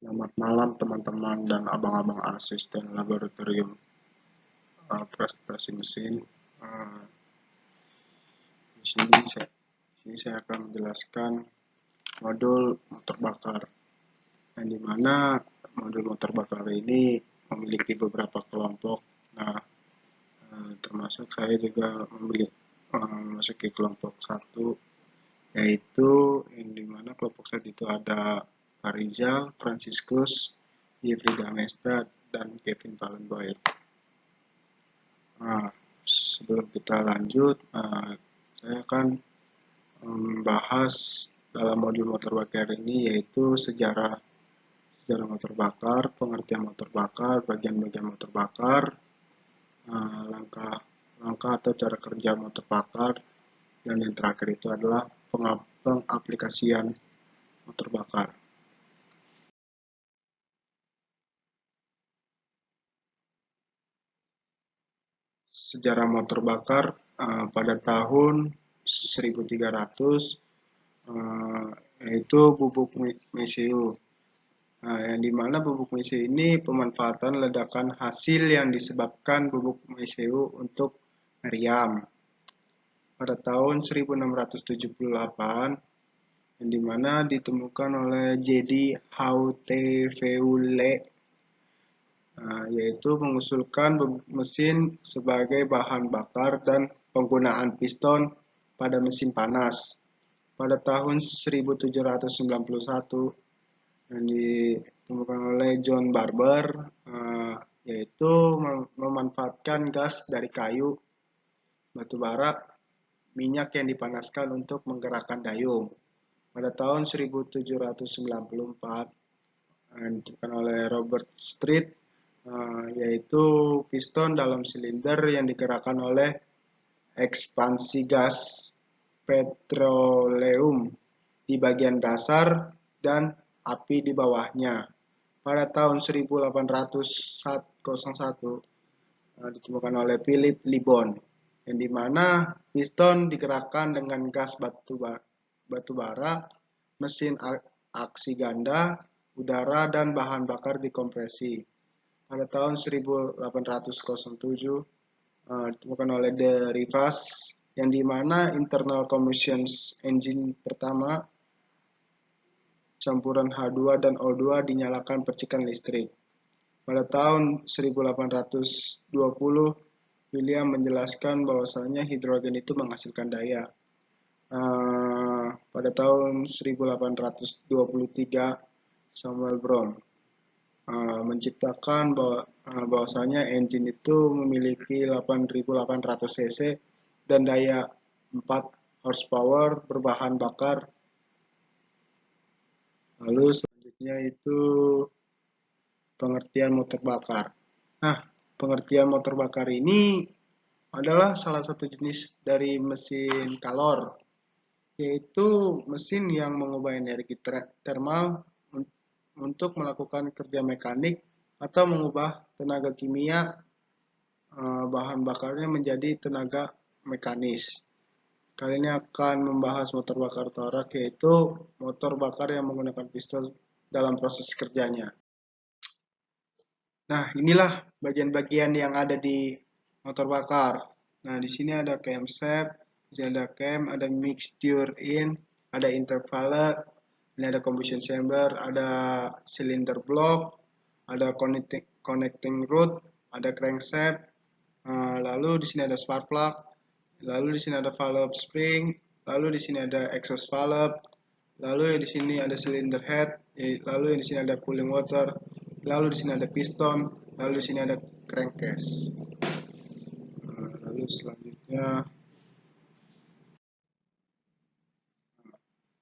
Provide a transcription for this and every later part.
Selamat malam teman-teman dan abang-abang asisten laboratorium prestasi mesin. Eh, di sini saya akan menjelaskan modul motor bakar, yang dimana modul motor bakar ini memiliki beberapa kelompok. Nah, termasuk saya juga memasuki kelompok satu, yaitu yang dimana kelompok satu itu ada Farizal, Franciscus, Jeffrey Damesta, dan Kevin Palenboy. Nah, sebelum kita lanjut, saya akan membahas dalam modul motor bakar ini, yaitu sejarah motor bakar, pengertian motor bakar, bagian-bagian motor bakar, langkah atau cara kerja motor bakar, dan yang terakhir itu adalah pengaplikasian motor bakar. Sejarah motor bakar pada tahun 1300, yaitu bubuk mesiu. Nah, yang dimana bubuk mesiu ini pemanfaatan ledakan hasil yang disebabkan bubuk mesiu untuk meriam. Pada tahun 1678, yang dimana ditemukan oleh J.D. Hauteville, yaitu mengusulkan mesin sebagai bahan bakar dan penggunaan piston pada mesin panas. Pada tahun 1791, yang ditemukan oleh John Barber, yaitu memanfaatkan gas dari kayu, batu bara, minyak yang dipanaskan untuk menggerakkan dayung. Pada tahun 1794, yang ditemukan oleh Robert Street, yaitu piston dalam silinder yang digerakkan oleh ekspansi gas petroleum di bagian dasar dan api di bawahnya. Pada tahun 1801, ditemukan oleh Philip Libon, yang dimana piston digerakkan dengan gas batu bara, mesin aksi ganda, udara, dan bahan bakar dikompresi. Pada tahun 1807, ditemukan oleh De Rivas, yang dimana internal combustion engine pertama campuran H2 dan O2 dinyalakan percikan listrik. Pada tahun 1820, William menjelaskan bahwasanya hidrogen itu menghasilkan daya. Pada tahun 1823, Samuel Brown menciptakan bahwasanya engine itu memiliki 8.800 cc dan daya 4 horsepower berbahan bakar. Lalu selanjutnya itu pengertian motor bakar. Nah, pengertian motor bakar ini adalah salah satu jenis dari mesin kalor, yaitu mesin yang mengubah energi termal untuk melakukan kerja mekanik atau mengubah tenaga kimia bahan bakarnya menjadi tenaga mekanis. Kali ini akan membahas motor bakar torak, yaitu motor bakar yang menggunakan piston dalam proses kerjanya. Nah, inilah bagian-bagian yang ada di motor bakar. Nah, di sini ada camshaft, di sini ada cam, ada mixture in, ada intervallet, ini ada combustion chamber, ada cylinder block, ada connecting rod, ada crankshaft, lalu di sini ada spark plug, lalu di sini ada valve spring, lalu di sini ada exhaust valve, lalu di sini ada cylinder head, lalu di sini ada cooling water, lalu di sini ada piston, lalu di sini ada crankcase. Lalu selanjutnya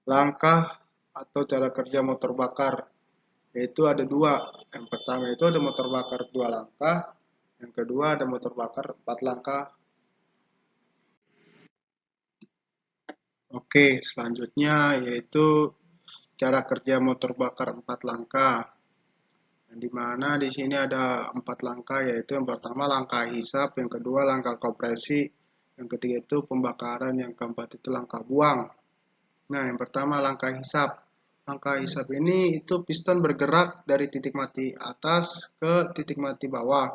langkah atau cara kerja motor bakar, yaitu ada dua. Yang pertama itu ada motor bakar 2 langkah, yang kedua ada motor bakar 4 langkah. Oke, selanjutnya yaitu cara kerja motor bakar 4 langkah. Yang dimana di sini ada 4 langkah, yaitu yang pertama langkah hisap, yang kedua langkah kompresi, yang ketiga itu pembakaran, yang keempat itu langkah buang. Nah, yang pertama langkah hisap. Langkah isap ini itu piston bergerak dari titik mati atas ke titik mati bawah,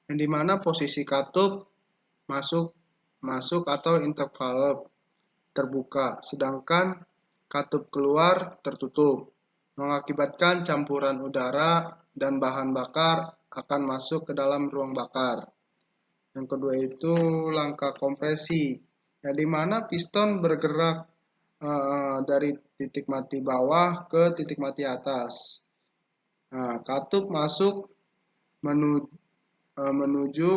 yang dimana posisi katup masuk atau intervalve terbuka, sedangkan katup keluar tertutup, mengakibatkan campuran udara dan bahan bakar akan masuk ke dalam ruang bakar. Yang kedua itu langkah kompresi, yang dimana piston bergerak dari titik mati bawah ke titik mati atas. Nah, katup masuk menuju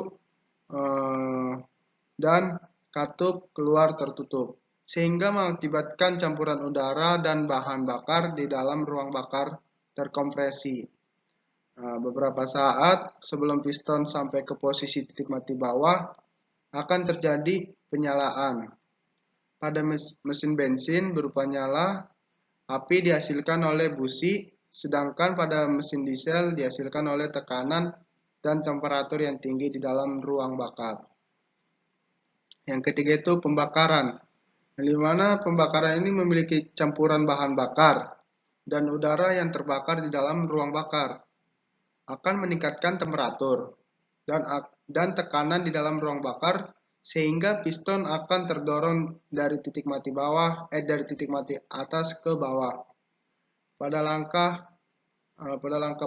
dan katup keluar tertutup, sehingga mengakibatkan campuran udara dan bahan bakar di dalam ruang bakar terkompresi. Nah, beberapa saat sebelum piston sampai ke posisi titik mati bawah akan terjadi penyalaan. Pada mesin bensin berupa nyala, api dihasilkan oleh busi, sedangkan pada mesin diesel dihasilkan oleh tekanan dan temperatur yang tinggi di dalam ruang bakar. Yang ketiga itu pembakaran, di mana pembakaran ini memiliki campuran bahan bakar dan udara yang terbakar di dalam ruang bakar, akan meningkatkan temperatur dan tekanan di dalam ruang bakar, sehingga piston akan terdorong dari titik mati atas ke bawah. Pada langkah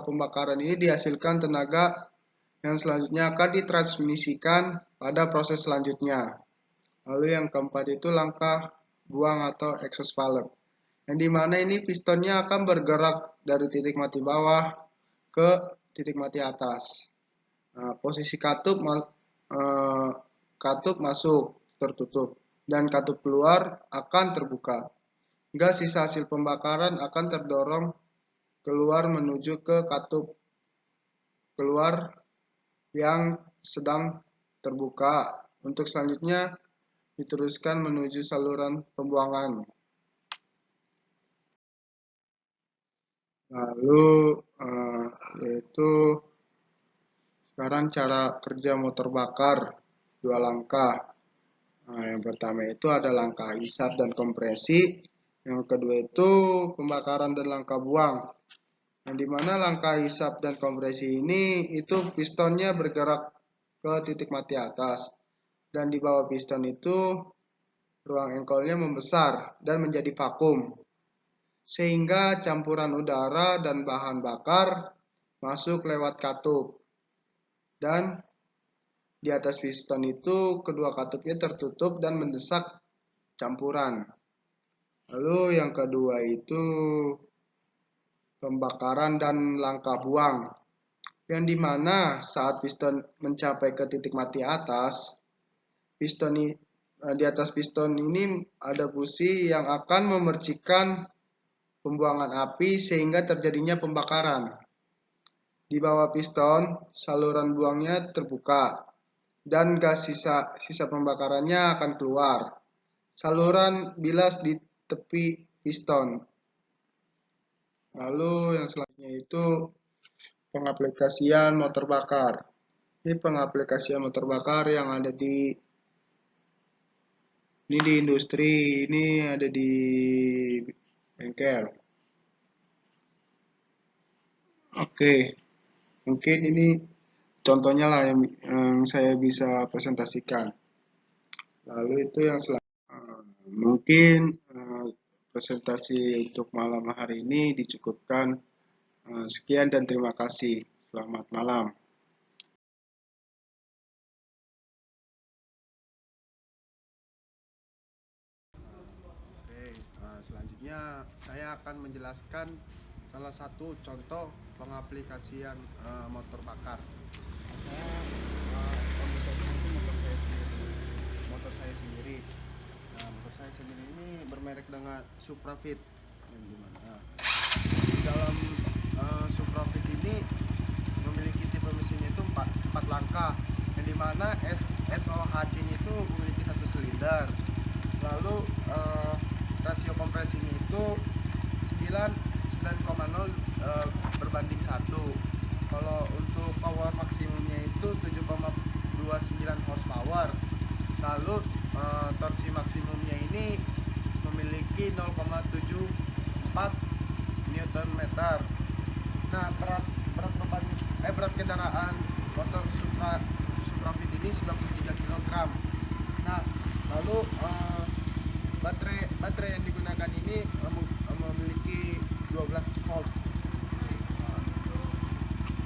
pembakaran ini dihasilkan tenaga yang selanjutnya akan ditransmisikan pada proses selanjutnya. Lalu yang keempat itu langkah buang atau exhaust valve, yang dimana ini pistonnya akan bergerak dari titik mati bawah ke titik mati atas. Nah, posisi katup masuk tertutup dan katup keluar akan terbuka, hingga sisa hasil pembakaran akan terdorong keluar menuju ke katup keluar yang sedang terbuka, untuk selanjutnya diteruskan menuju saluran pembuangan. Lalu yaitu sekarang cara kerja motor bakar dua langkah. Nah, yang pertama itu ada langkah isap dan kompresi, yang kedua itu pembakaran dan langkah buang. Yang dimana langkah isap dan kompresi ini itu pistonnya bergerak ke titik mati atas, dan di bawah piston itu ruang engkolnya membesar dan menjadi vakum, sehingga campuran udara dan bahan bakar masuk lewat katup, dan di atas piston itu kedua katupnya tertutup dan mendesak campuran. Lalu yang kedua itu pembakaran dan langkah buang, yang dimana saat piston mencapai ke titik mati atas, di atas piston ini ada busi yang akan memercikan pembuangan api sehingga terjadinya pembakaran. Di bawah piston, saluran buangnya terbuka dan gas sisa pembakarannya akan keluar. Saluran bilas di tepi piston. Lalu yang selanjutnya itu pengaplikasian motor bakar. Ini pengaplikasian motor bakar yang ada di industri, ini ada di bengkel. Oke, mungkin ini contohnya lah yang saya bisa presentasikan. Lalu itu yang selanjutnya, mungkin presentasi untuk malam hari ini dicukupkan. Sekian dan terima kasih. Selamat malam. Oke, selanjutnya saya akan menjelaskan salah satu contoh pengaplikasian motor bakar. Motor saya sendiri. Nah, motor saya sendiri ini bermerek dengan Suprafit. Di dalam Suprafit ini memiliki tipe mesinnya itu 4 langkah, yang dimana SOHC-nya itu memiliki 1 silinder. Lalu rasio kompresinya itu 9,0 berbanding 1. Kalau untuk power maksimumnya itu 7,29 horsepower. Lalu torsi maksimumnya ini memiliki 0,74 meter. Nah, berat kendaraan motor Supra Fit ini 93 kg. Nah, lalu baterai yang digunakan ini